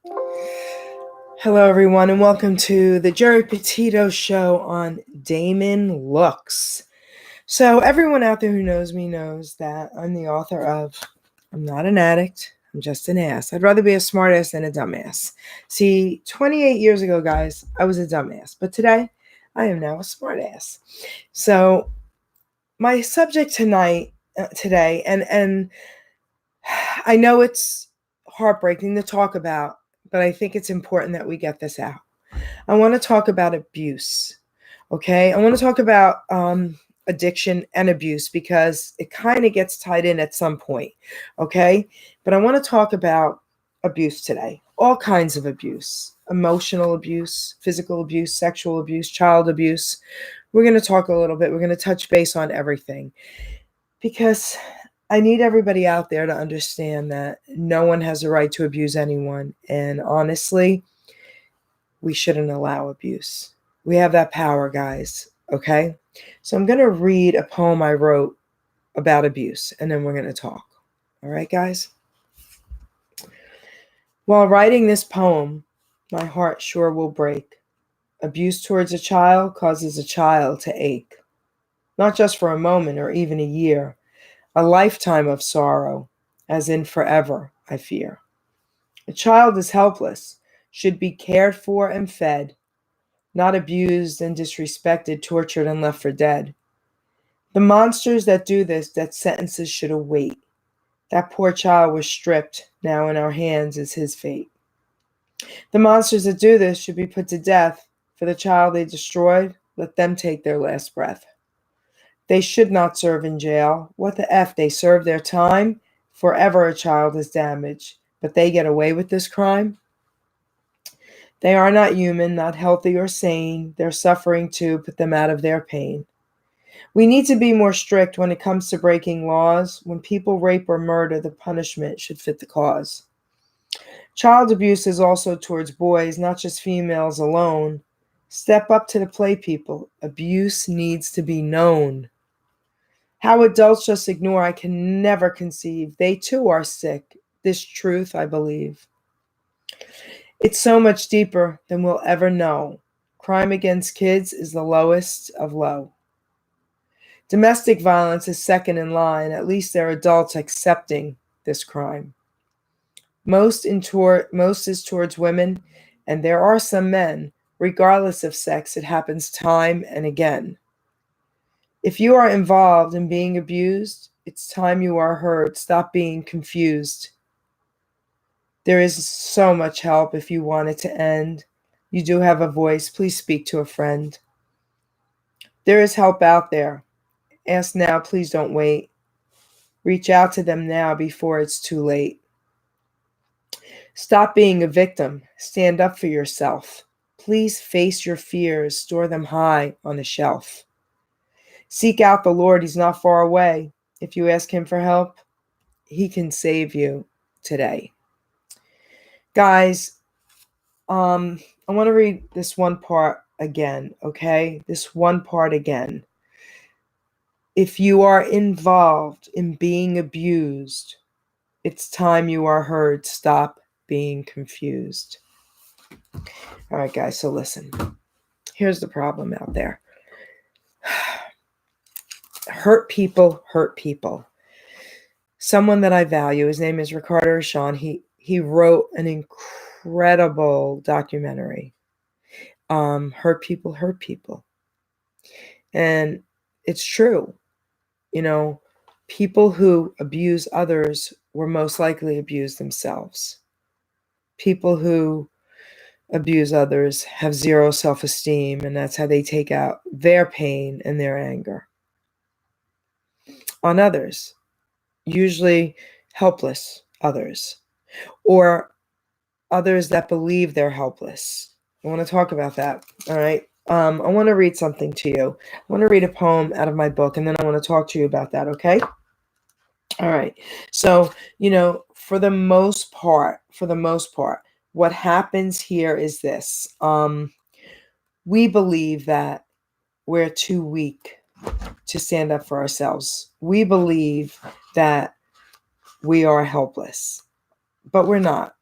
Hello, everyone, and welcome to the Geri Petito show on D.A.M.O.N Looks. So, everyone out there who knows me knows that I'm the author of I'm Not an Addict, I'm Just an Ass. I'd rather be a smartass than a dumbass. See, 28 years ago, guys, I was a dumbass, but today I am now a smartass. So, my subject today, and I know it's heartbreaking to talk about, but I think it's important that we get this out. I want to talk about abuse. Okay. I want to talk about addiction and abuse because it kind of gets tied in at some point. Okay. But I want to talk about abuse today. All kinds of abuse: emotional abuse, physical abuse, sexual abuse, child abuse. We're going to talk a little bit. We're going to touch base on everything because I need everybody out there to understand that no one has a right to abuse anyone. And honestly, we shouldn't allow abuse. We have that power, guys. Okay? So I'm going to read a poem I wrote about abuse, and then we're going to talk. All right, guys? While writing this poem, my heart sure will break. Abuse towards a child causes a child to ache, not just for a moment or even a year, a lifetime of sorrow, as in forever, I fear. A child is helpless, should be cared for and fed, not abused and disrespected, tortured and left for dead. The monsters that do this, that sentences should await. That poor child was stripped, now in our hands is his fate. The monsters that do this should be put to death. For the child they destroyed, let them take their last breath. They should not serve in jail. What the F? They serve their time. Forever a child is damaged, but they get away with this crime. They are not human, not healthy or sane. Their suffering too put them out of their pain. We need to be more strict when it comes to breaking laws. When people rape or murder, the punishment should fit the cause. Child abuse is also towards boys, not just females alone. Step up to the plate, people. Abuse needs to be known. How adults just ignore, I can never conceive. They too are sick. This truth, I believe. It's so much deeper than we'll ever know. Crime against kids is the lowest of low. Domestic violence is second in line. At least they're adults accepting this crime. Most is towards women, and there are some men. Regardless of sex, it happens time and again. If you are involved in being abused, it's time you are heard. Stop being confused. There is so much help if you want it to end. You do have a voice. Please speak to a friend. There is help out there. Ask now, please don't wait. Reach out to them now before it's too late. Stop being a victim. Stand up for yourself. Please face your fears. Store them high on a shelf. Seek out the Lord. He's not far away. If you ask him for help, he can save you today. Guys, I want to read this one part again, okay? This one part again. If you are involved in being abused, it's time you are heard. Stop being confused. All right, guys, so listen. Here's the problem out there. Hurt people hurt people. Someone that I value, his name is Ricardo Sean. He wrote an incredible documentary. Hurt people hurt people. And it's true. You know, people who abuse others were most likely abused themselves. People who abuse others have zero self-esteem, and that's how they take out their pain and their anger on others, usually helpless others, or others that believe they're helpless. I want to talk about that. All right. I want to read something to you. I want to read a poem out of my book, and then I want to talk to you about that. Okay. All right. So, for the most part, what happens here is this. We believe that we're too weak to stand up for ourselves. We believe that we are helpless, but we're not.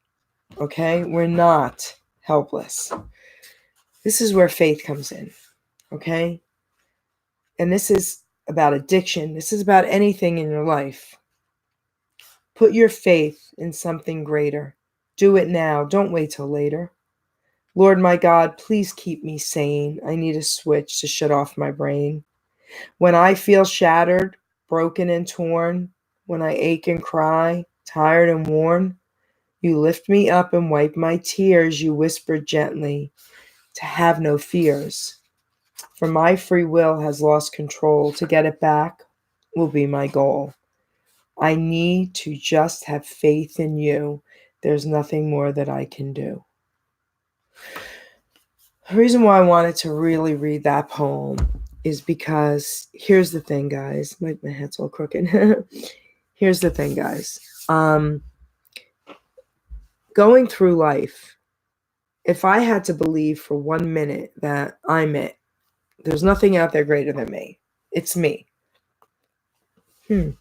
Okay? We're not helpless. This is where faith comes in. Okay? And this is about addiction. This is about anything in your life. Put your faith in something greater. Do it now. Don't wait till later. Lord my God, please keep me sane. I need a switch to shut off my brain. When I feel shattered, broken and torn, when I ache and cry, tired and worn, you lift me up and wipe my tears. You whisper gently to have no fears. For my free will has lost control. To get it back will be my goal. I need to just have faith in you. There's nothing more that I can do. The reason why I wanted to really read that poem is because here's the thing, guys. My head's all crooked. Here's the thing, guys. Going through life, if I had to believe for 1 minute that I'm it, there's nothing out there greater than me. It's me. I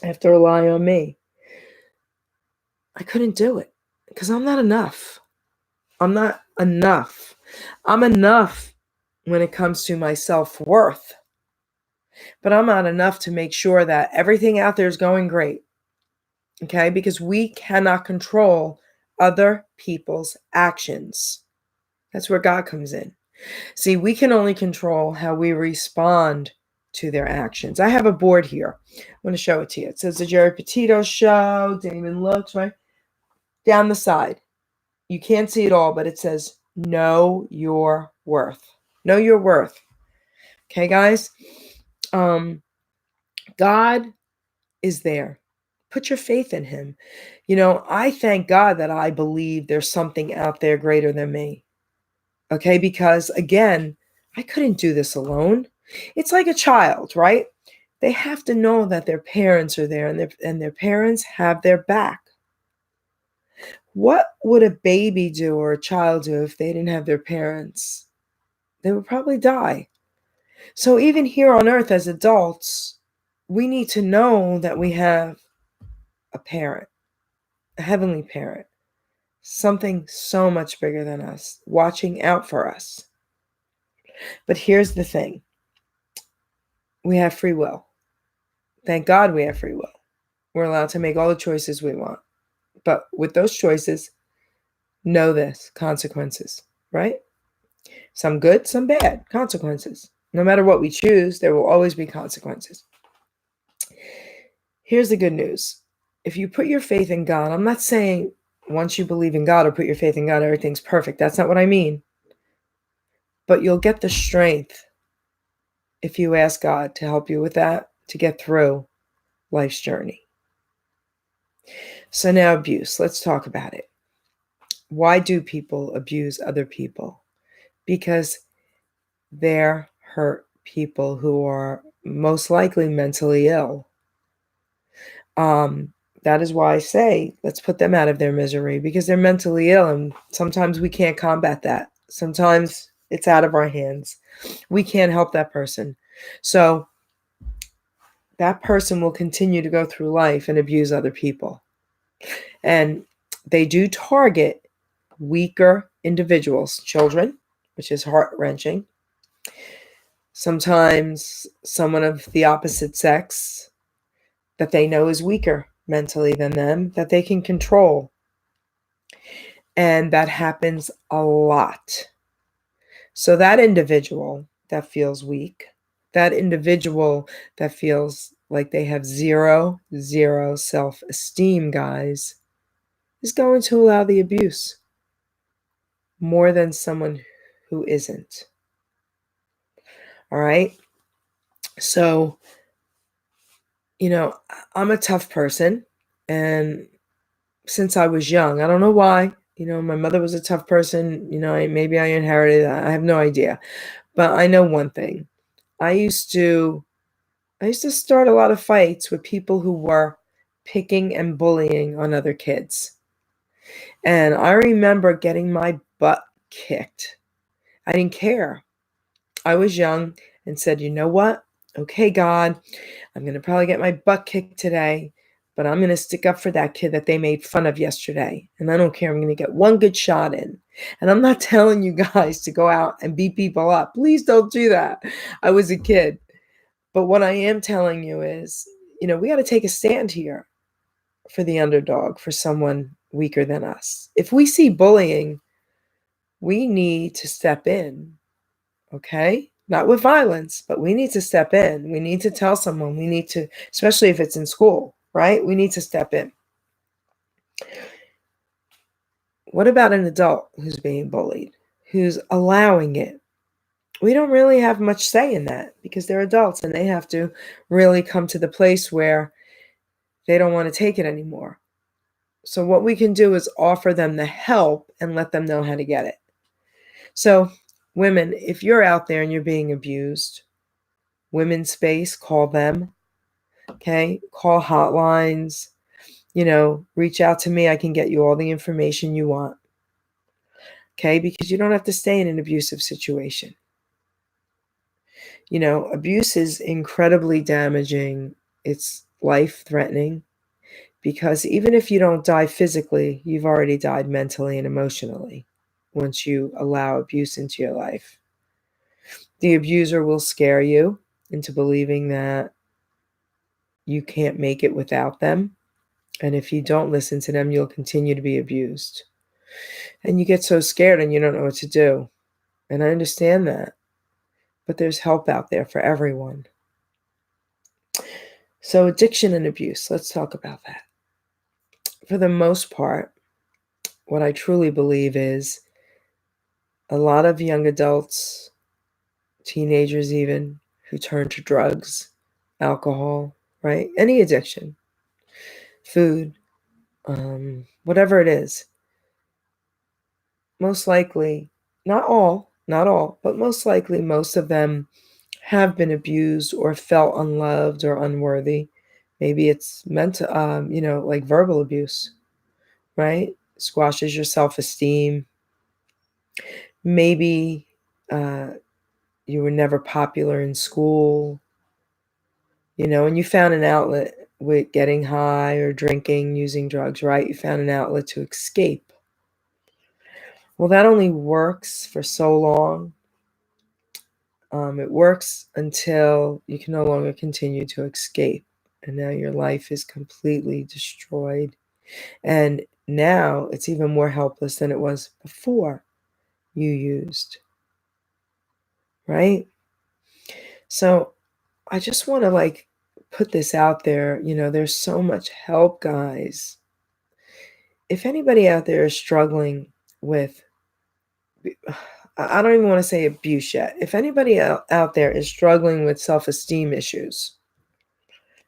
have to rely on me. I couldn't do it because I'm not enough. I'm not enough. I'm enough when it comes to my self-worth, but I'm not enough to make sure that everything out there is going great. Okay? Because we cannot control other people's actions. That's where God comes in. See, we can only control how we respond to their actions. I have a board here. I'm going to show it to you. It says the Geri Petito show. Damon looks right down the side. You can't see it all, but it says, know your worth. Know your worth. Okay, guys? God is there. Put your faith in him. I thank God that I believe there's something out there greater than me. Okay, because again, I couldn't do this alone. It's like a child, right? They have to know that their parents are there and their parents have their back. What would a baby do or a child do if they didn't have their parents? They would probably die. So even here on earth as adults, we need to know that we have a parent, a heavenly parent, something so much bigger than us, watching out for us. But here's the thing. We have free will. Thank God we have free will. We're allowed to make all the choices we want. But with those choices, know this, consequences, right? Some good, some bad, consequences. No matter what we choose, there will always be consequences. Here's the good news. If you put your faith in God, I'm not saying once you believe in God or put your faith in God, everything's perfect. That's not what I mean. But you'll get the strength if you ask God to help you with that, to get through life's journey. So now abuse. Let's talk about it. Why do people abuse other people? Because they're hurt people who are most likely mentally ill. That is why I say, let's put them out of their misery because they're mentally ill. And sometimes we can't combat that. Sometimes it's out of our hands. We can't help that person. So that person will continue to go through life and abuse other people. And they do target weaker individuals, children, which is heart-wrenching. Sometimes someone of the opposite sex that they know is weaker mentally than them, that they can control. And that happens a lot. So that individual that feels weak, that individual that feels like they have zero self-esteem, guys, is going to allow the abuse more than someone who isn't. All right? So, I'm a tough person. And since I was young, I don't know why, my mother was a tough person. Maybe I inherited that. I have no idea. But I know one thing. I used to start a lot of fights with people who were picking and bullying on other kids. And I remember getting my butt kicked. I didn't care. I was young and said, you know what? Okay, God, I'm going to probably get my butt kicked today, but I'm going to stick up for that kid that they made fun of yesterday. And I don't care. I'm going to get one good shot in. And I'm not telling you guys to go out and beat people up. Please don't do that. I was a kid. But what I am telling you is, we got to take a stand here for the underdog, for someone weaker than us. If we see bullying, we need to step in, okay? Not with violence, but we need to step in. We need to tell someone. We need to, especially if it's in school, right? We need to step in. What about an adult who's being bullied, who's allowing it? We don't really have much say in that because they're adults and they have to really come to the place where they don't want to take it anymore. So what we can do is offer them the help and let them know how to get it. So women, if you're out there and you're being abused, Women's Space, call them, okay? Call hotlines, reach out to me. I can get you all the information you want, okay? Because you don't have to stay in an abusive situation. Abuse is incredibly damaging. It's life-threatening because even if you don't die physically, you've already died mentally and emotionally once you allow abuse into your life. The abuser will scare you into believing that you can't make it without them. And if you don't listen to them, you'll continue to be abused. And you get so scared and you don't know what to do. And I understand that. But there's help out there for everyone. So addiction and abuse, let's talk about that. For the most part, what I truly believe is a lot of young adults, teenagers even, who turn to drugs, alcohol, right? Any addiction, food, whatever it is, most likely, not all, but most likely most of them have been abused or felt unloved or unworthy. Maybe it's meant like verbal abuse, right? Squashes your self-esteem. Maybe you were never popular in school, and you found an outlet with getting high or drinking, using drugs, right? You found an outlet to escape. Well, that only works for so long. It works until you can no longer continue to escape. And now your life is completely destroyed. And now it's even more helpless than it was before you used. Right? So I just want to put this out there. There's so much help, guys. If anybody out there is struggling with, I don't even want to say abuse yet. If anybody out there is struggling with self-esteem issues,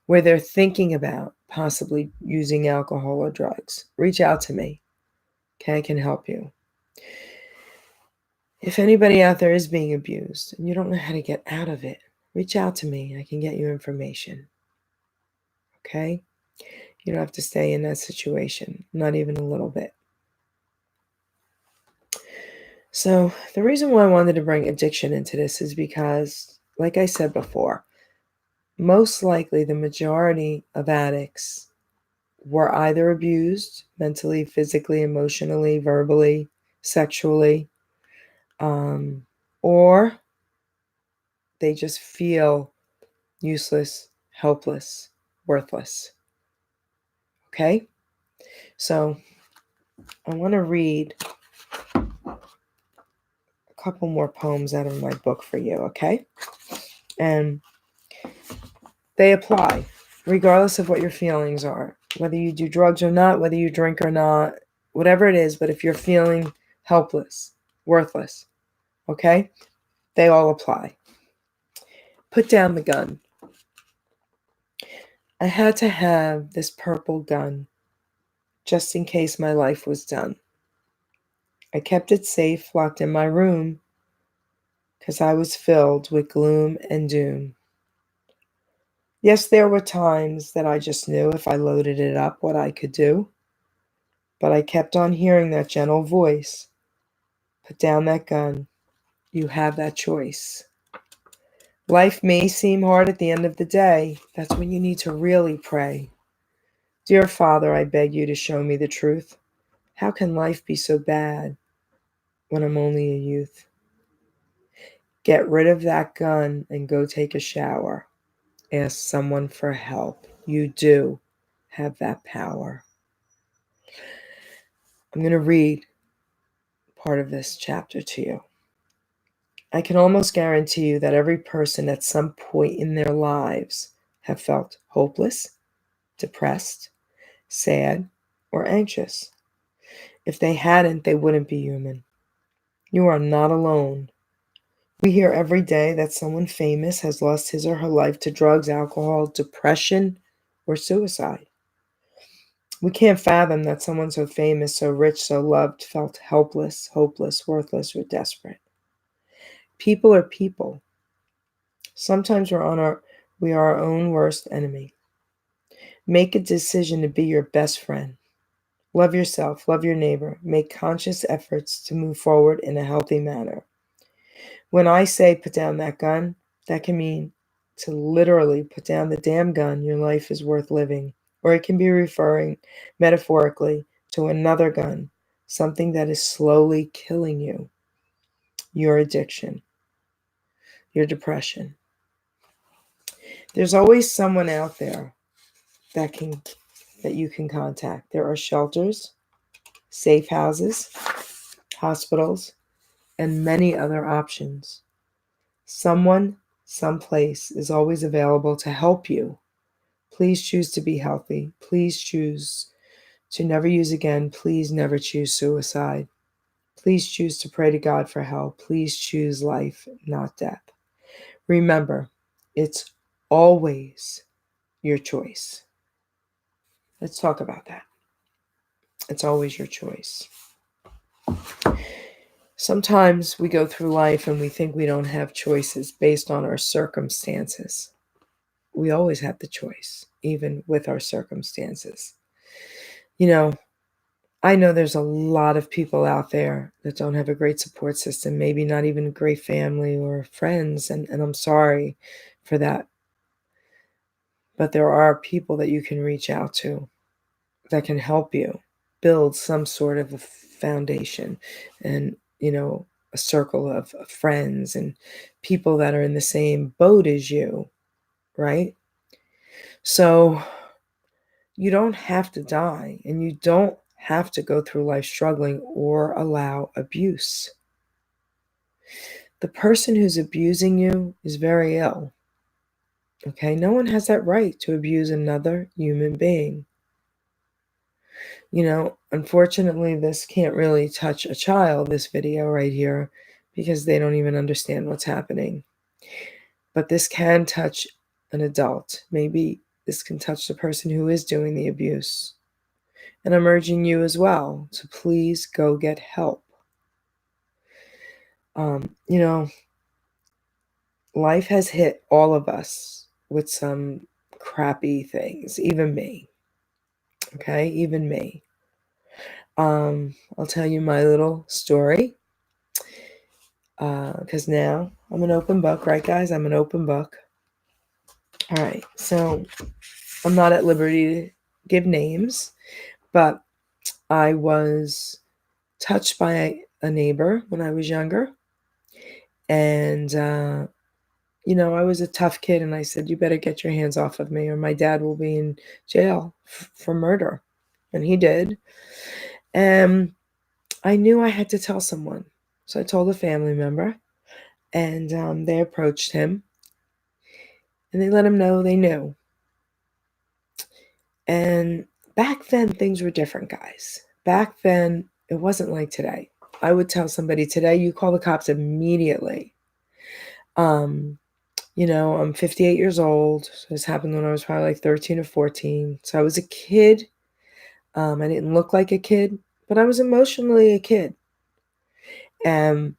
where they're thinking about possibly using alcohol or drugs, reach out to me. Okay, I can help you. If anybody out there is being abused and you don't know how to get out of it, reach out to me. I can get you information. Okay? You don't have to stay in that situation, not even a little bit. So the reason why I wanted to bring addiction into this is because, like I said before, most likely the majority of addicts were either abused mentally, physically, emotionally, verbally, sexually, or they just feel useless, helpless, worthless. Okay? So I want to read a couple more poems out of my book for you, okay? And they apply regardless of what your feelings are, whether you do drugs or not, whether you drink or not, whatever it is. But if you're feeling helpless, worthless, okay, they all apply. Put down the gun. I had to have this purple gun just in case my life was done. I kept it safe, locked in my room, 'cause I was filled with gloom and doom. Yes, there were times that I just knew if I loaded it up what I could do, but I kept on hearing that gentle voice. Put down that gun. You have that choice. Life may seem hard at the end of the day. That's when you need to really pray. Dear Father, I beg you to show me the truth. How can life be so bad when I'm only a youth? Get rid of that gun and go take a shower. Ask someone for help. You do have that power. I'm going to read part of this chapter to you. I can almost guarantee you that every person at some point in their lives have felt hopeless, depressed, sad, or anxious. If they hadn't, they wouldn't be human. You are not alone. We hear every day that someone famous has lost his or her life to drugs, alcohol, depression, or suicide. We can't fathom that someone so famous, so rich, so loved felt helpless, hopeless, worthless, or desperate. People are people. Sometimes we are our own worst enemy. Make a decision to be your best friend. Love yourself, love your neighbor. Make conscious efforts to move forward in a healthy manner. When I say put down that gun, that can mean to literally put down the damn gun. Your life is worth living. Or it can be referring metaphorically to another gun, something that is slowly killing you. Your addiction, your depression. There's always someone out there that you can contact. There are shelters, safe houses, hospitals, and many other options. Someone, someplace is always available to help you. Please choose to be healthy. Please choose to never use again. Please never choose suicide. Please choose to pray to God for help. Please choose life, not death. Remember, it's always your choice. Let's talk about that. It's always your choice. Sometimes we go through life and we think we don't have choices based on our circumstances. We always have the choice, even with our circumstances. You know, I know there's a lot of people out there that don't have a great support system, maybe not even a great family or friends, and I'm sorry for that. But there are people that you can reach out to that can help you build some sort of a foundation and, a circle of friends and people that are in the same boat as you, right? So you don't have to die and you don't have to go through life struggling or allow abuse. The person who's abusing you is very ill. Okay? No one has that right to abuse another human being. Unfortunately, this can't really touch a child, this video right here, because they don't even understand what's happening. But this can touch an adult. Maybe this can touch the person who is doing the abuse. And I'm urging you as well to please go get help. Life has hit all of us with some crappy things, even me. Okay, even me. I'll tell you my little story. Because now I'm an open book, right, guys? I'm an open book. All right, so I'm not at liberty to give names, but I was touched by a neighbor when I was younger. And, I was a tough kid, and I said, you better get your hands off of me, or my dad will be in jail for murder. And he did. And I knew I had to tell someone. So I told a family member, and they approached him, and they let him know they knew. And back then, things were different, guys. Back then, it wasn't like today. I would tell somebody today, you call the cops immediately. I'm 58 years old. So this happened when I was probably like 13 or 14. So I was a kid. I didn't look like a kid, but I was emotionally a kid. And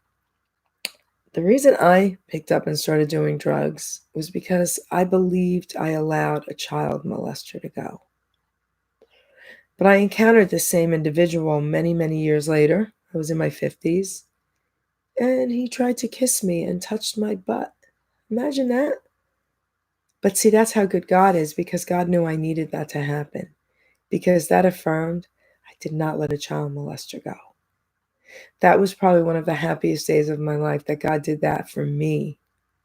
the reason I picked up and started doing drugs was because I believed I allowed a child molester to go. But I encountered this same individual many, many years later. I was in my 50s. And he tried to kiss me and touched my butt. Imagine that. But see, that's how good God is, because God knew I needed that to happen. because that affirmed I did not let a child molester go. That was probably one of the happiest days of my life that God did that for me.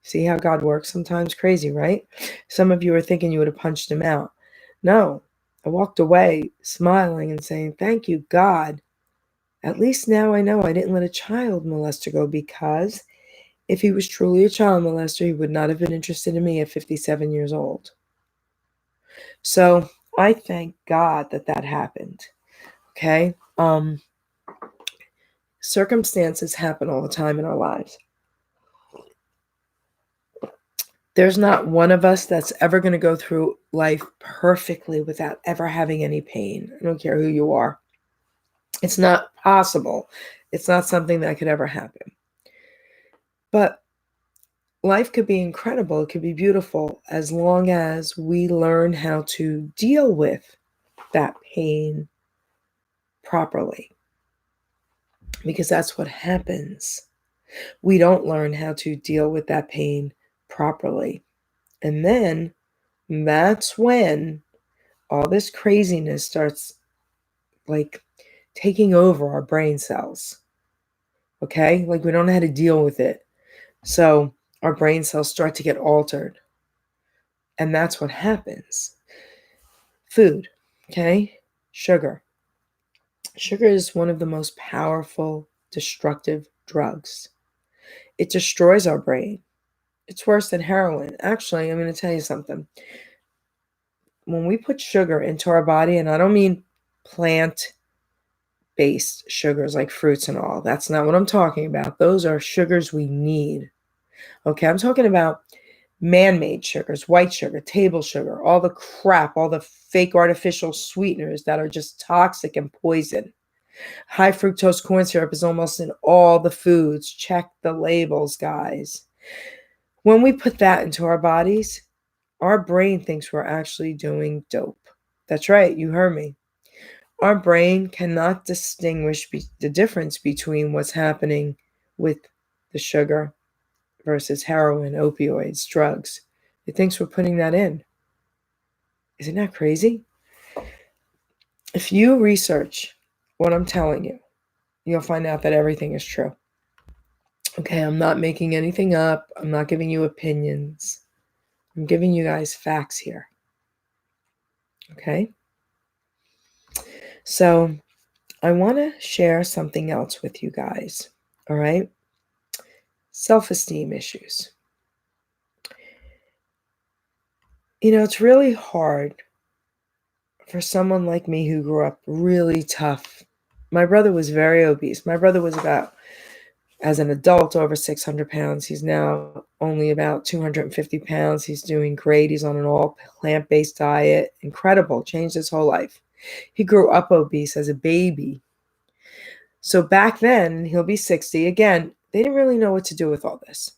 See how God works sometimes? Crazy, right? Some of you are thinking you would have punched him out. No, I walked away smiling and saying, thank you, God. At least now I know I didn't let a child molester go, because if he was truly a child molester, he would not have been interested in me at 57 years old. So I thank God that that happened. Okay? Circumstances happen all the time in our lives. There's not one of us that's ever going to go through life perfectly without ever having any pain. I don't care who you are. It's not possible. It's not something that could ever happen. But life could be incredible. It could be beautiful as long as we learn how to deal with that pain properly. Because that's what happens. We don't learn how to deal with that pain properly. And then that's when all this craziness starts like taking over our brain cells. Okay? Like we don't know how to deal with it. So our brain cells start to get altered. And that's what happens. Food. Okay? Sugar. Sugar is one of the most powerful destructive drugs. It destroys our brain. It's worse than heroin. Actually, I'm going to tell you something. When we put sugar into our body, and I don't mean plant-based sugars like fruits and all. That's not what I'm talking about. Those are sugars we need. Okay, I'm talking about man-made sugars, white sugar, table sugar, all the crap, all the fake artificial sweeteners that are just toxic and poison. High fructose corn syrup is almost in all the foods. Check the labels, guys. When we put that into our bodies, our brain thinks we're actually doing dope. That's right, you heard me. Our brain cannot distinguish the difference between what's happening with the sugar versus heroin, opioids, drugs. It thinks we're putting that in. Isn't that crazy? If you research what I'm telling you, you'll find out that everything is true. Okay, I'm not making anything up. I'm not giving you opinions. I'm giving you guys facts here. Okay? So I want to share something else with you guys. All right? Self-esteem issues. You know, it's really hard for someone like me who grew up really tough. My brother was very obese. My brother was about, as an adult, over 600 pounds. He's now only about 250 pounds. He's doing great. He's on an all plant-based diet. Incredible. Changed his whole life. He grew up obese as a baby. So back then, he'll be 60. Again, they didn't really know what to do with all this.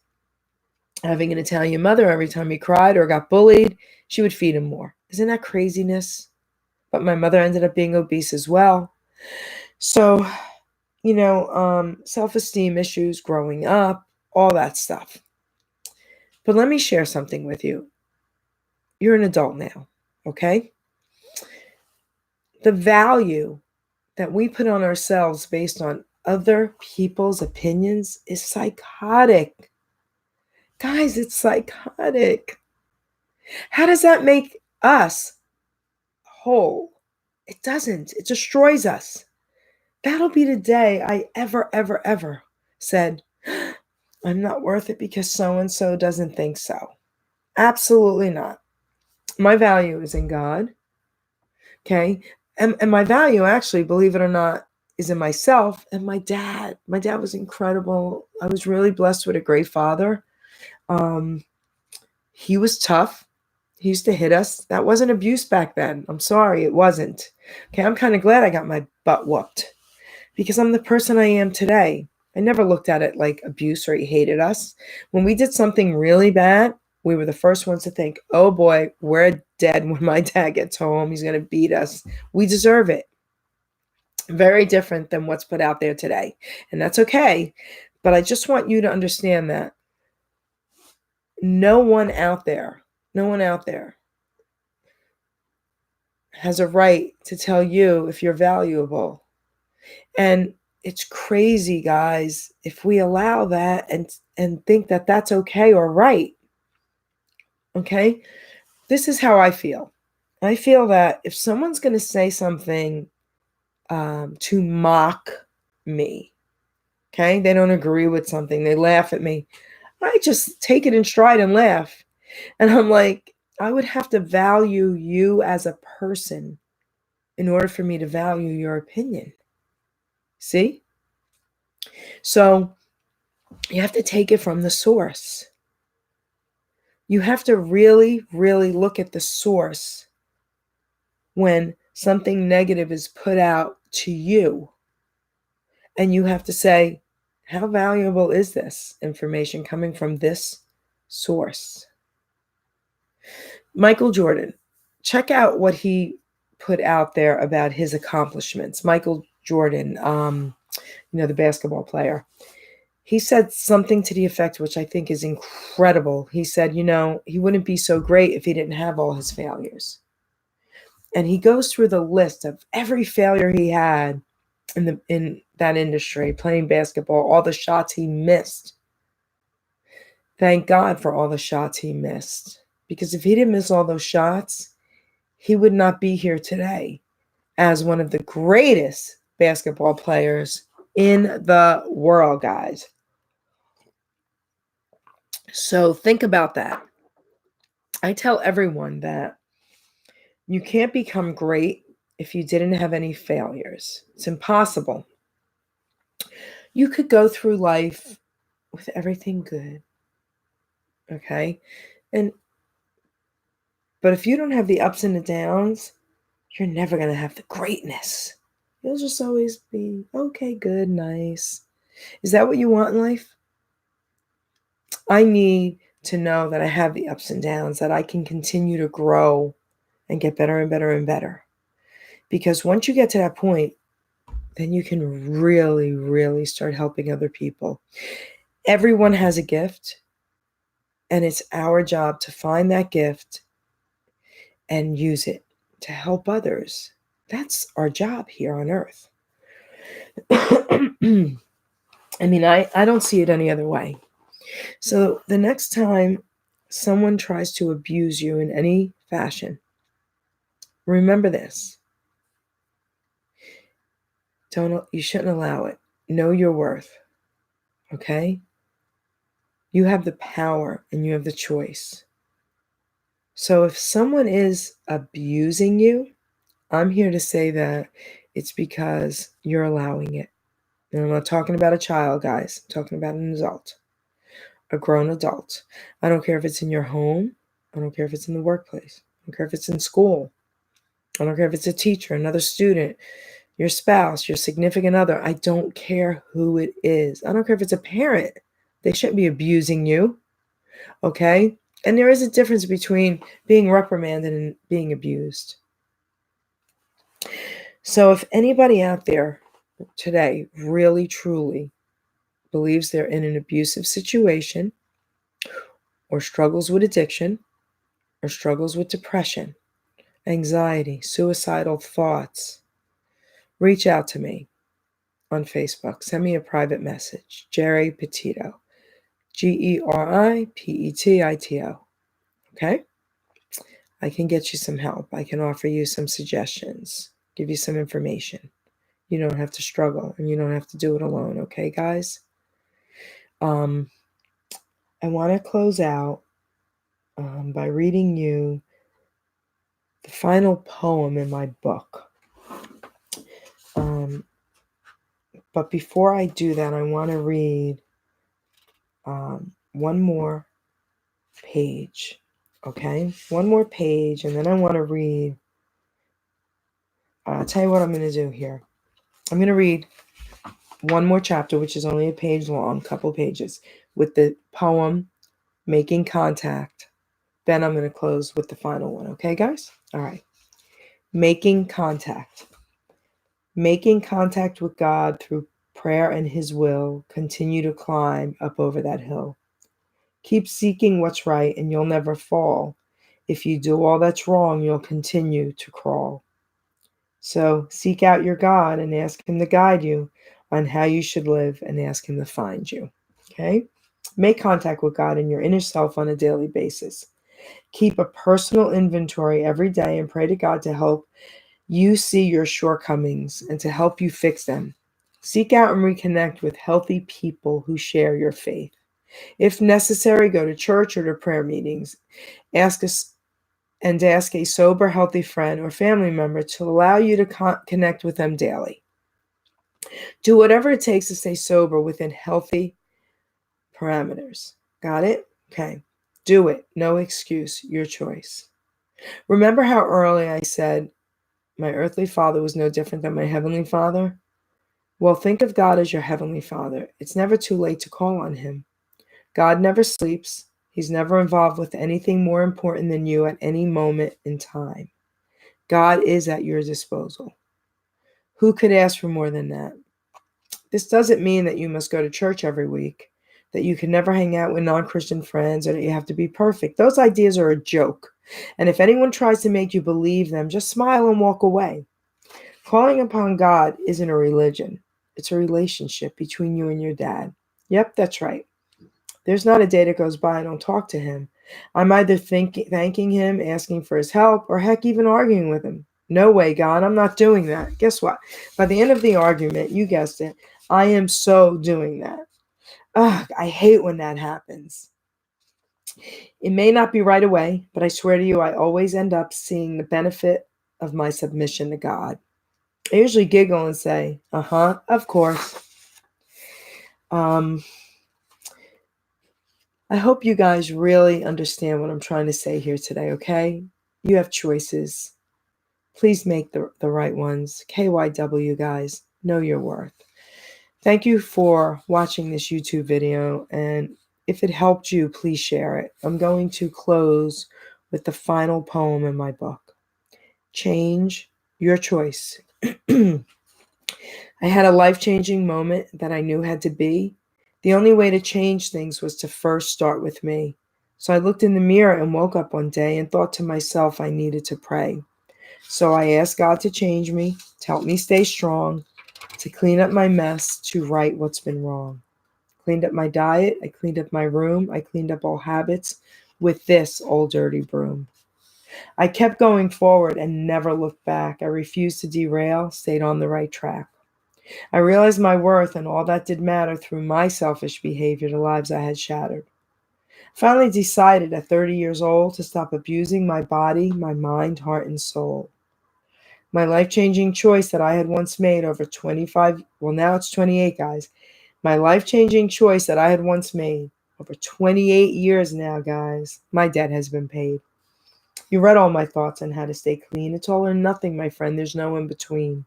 Having an Italian mother, every time he cried or got bullied, she would feed him more. Isn't that craziness? But my mother ended up being obese as well. So, you know, self-esteem issues growing up, all that stuff. But let me share something with you. You're an adult now, okay? The value that we put on ourselves based on other people's opinions is psychotic. Guys, it's psychotic. How does that make us whole? It doesn't. It destroys us. That'll be the day I ever said, I'm not worth it because so-and-so doesn't think so. Absolutely not. My value is in God. Okay. And my value, actually, believe it or not, is in myself and my dad. My dad was incredible. I was really blessed with a great father. He was tough. He used to hit us. That wasn't abuse back then. I'm sorry, it wasn't. Okay, I'm kind of glad I got my butt whooped because I'm the person I am today. I never looked at it like abuse or he hated us. When we did something really bad, we were the first ones to think, oh boy, we're dead when my dad gets home. He's going to beat us. We deserve it. Very different than what's put out there today. And that's okay. But I just want you to understand that no one out there has a right to tell you if you're valuable. And it's crazy, guys, if we allow that and think that that's okay or right. Okay? This is how I feel. I feel that if someone's going to say something to mock me, okay, they don't agree with something, they laugh at me, I just take it in stride and laugh. And I'm like, I would have to value you as a person in order for me to value your opinion. See? So you have to take it from the source. You have to really, really look at the source when something negative is put out to you. And you have to say, how valuable is this information coming from this source? Michael Jordan, check out what he put out there about his accomplishments. Michael Jordan, the basketball player. He said something to the effect, which I think is incredible. He said, he wouldn't be so great if he didn't have all his failures. And he goes through the list of every failure he had in that industry, playing basketball, all the shots he missed. Thank God for all the shots he missed. Because if he didn't miss all those shots, he would not be here today as one of the greatest basketball players in the world, guys. So think about that. I tell everyone that you can't become great if you didn't have any failures. It's impossible. You could go through life with everything good, okay? But if you don't have the ups and the downs, you're never going to have the greatness. You'll just always be, okay, good, nice. Is that what you want in life? I need to know that I have the ups and downs, that I can continue to grow and get better and better and better. Because once you get to that point, then you can really, really start helping other people. Everyone has a gift, and it's our job to find that gift and use it to help others. That's our job here on earth. I mean, I don't see it any other way. So the next time someone tries to abuse you in any fashion, remember this. You shouldn't allow it. Know your worth. Okay? You have the power and you have the choice. So if someone is abusing you, I'm here to say that it's because you're allowing it. And I'm not talking about a child, guys. I'm talking about an adult, a grown adult. I don't care if it's in your home. I don't care if it's in the workplace. I don't care if it's in school. I don't care if it's a teacher, another student, your spouse, your significant other. I don't care who it is. I don't care if it's a parent. They shouldn't be abusing you. Okay? And there is a difference between being reprimanded and being abused. So if anybody out there today really, truly believes they're in an abusive situation or struggles with addiction or struggles with depression, anxiety, suicidal thoughts, reach out to me on Facebook. Send me a private message. Geri Petito. GeriPetito. Okay? I can get you some help. I can offer you some suggestions, give you some information. You don't have to struggle and you don't have to do it alone. Okay, guys? I want to close out by reading you the final poem in my book. But before I do that, I want to read one more page. Okay? One more page, and then I want to read. I'll tell you what I'm going to do here. I'm going to read one more chapter, which is only a page long, couple pages, with the poem Making Contact. Then I'm going to close with the final one. Okay, guys? All right. Making contact. Making contact with God through prayer and His will. Continue to climb up over that hill. Keep seeking what's right and you'll never fall. If you do all that's wrong, you'll continue to crawl. So seek out your God and ask Him to guide you on how you should live and ask Him to find you. Okay? Make contact with God and your inner self on a daily basis. Keep a personal inventory every day and pray to God to help you see your shortcomings and to help you fix them. Seek out and reconnect with healthy people who share your faith. If necessary, go to church or to prayer meetings. Ask us and ask a sober, healthy friend or family member to allow you to connect with them daily. Do whatever it takes to stay sober within healthy parameters. Got it? Okay. Do it. No excuse. Your choice. Remember how early I said my earthly father was no different than my heavenly father? Well, think of God as your heavenly father. It's never too late to call on him. God never sleeps. He's never involved with anything more important than you at any moment in time. God is at your disposal. Who could ask for more than that? This doesn't mean that you must go to church every week, that you can never hang out with non-Christian friends, or that you have to be perfect. Those ideas are a joke. And if anyone tries to make you believe them, just smile and walk away. Calling upon God isn't a religion. It's a relationship between you and your dad. Yep, that's right. There's not a day that goes by I don't talk to him. I'm either thanking him, asking for his help, or heck, even arguing with him. No way, God, I'm not doing that. Guess what? By the end of the argument, you guessed it, I am so doing that. Ugh, I hate when that happens. It may not be right away, but I swear to you, I always end up seeing the benefit of my submission to God. I usually giggle and say, of course. I hope you guys really understand what I'm trying to say here today, okay? You have choices. Please make the right ones. KYW, guys, know your worth. Thank you for watching this YouTube video, and if it helped you, please share it. I'm going to close with the final poem in my book. Change your choice. I had a life-changing moment that I knew had to be. The only way to change things was to first start with me. So I looked in the mirror and woke up one day and thought to myself I needed to pray. So I asked God to change me, to help me stay strong, to clean up my mess, to right what's been wrong. Cleaned up my diet, I cleaned up my room, I cleaned up all habits with this old dirty broom. I kept going forward and never looked back. I refused to derail, stayed on the right track. I realized my worth and all that did matter through my selfish behavior to lives I had shattered. Finally decided at 30 years old to stop abusing my body, my mind, heart, and soul. My life-changing choice that I had once made over 25, well, now it's 28, guys. My life-changing choice that I had once made over 28 years now, guys. My debt has been paid. You read all my thoughts on how to stay clean. It's all or nothing, my friend. There's no in between.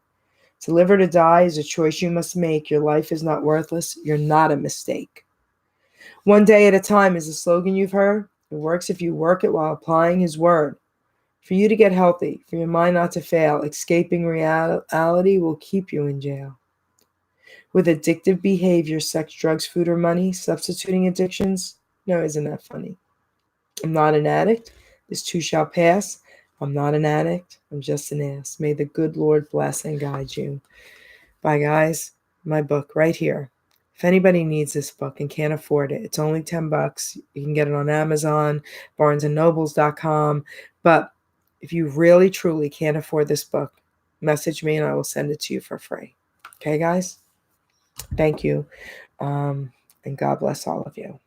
To live or to die is a choice you must make. Your life is not worthless. You're not a mistake. One day at a time is a slogan you've heard. It works if you work it while applying his word. For you to get healthy, for your mind not to fail, escaping reality will keep you in jail. With addictive behavior, sex, drugs, food, or money, substituting addictions, no, isn't that funny? I'm not an addict. This too shall pass. I'm not an addict. I'm just an ass. May the good Lord bless and guide you. Bye, guys. My book right here. If anybody needs this book and can't afford it, it's only $10. You can get it on Amazon, barnesandnobles.com. But if you really, truly can't afford this book, message me and I will send it to you for free. Okay, guys? Thank you. And God bless all of you.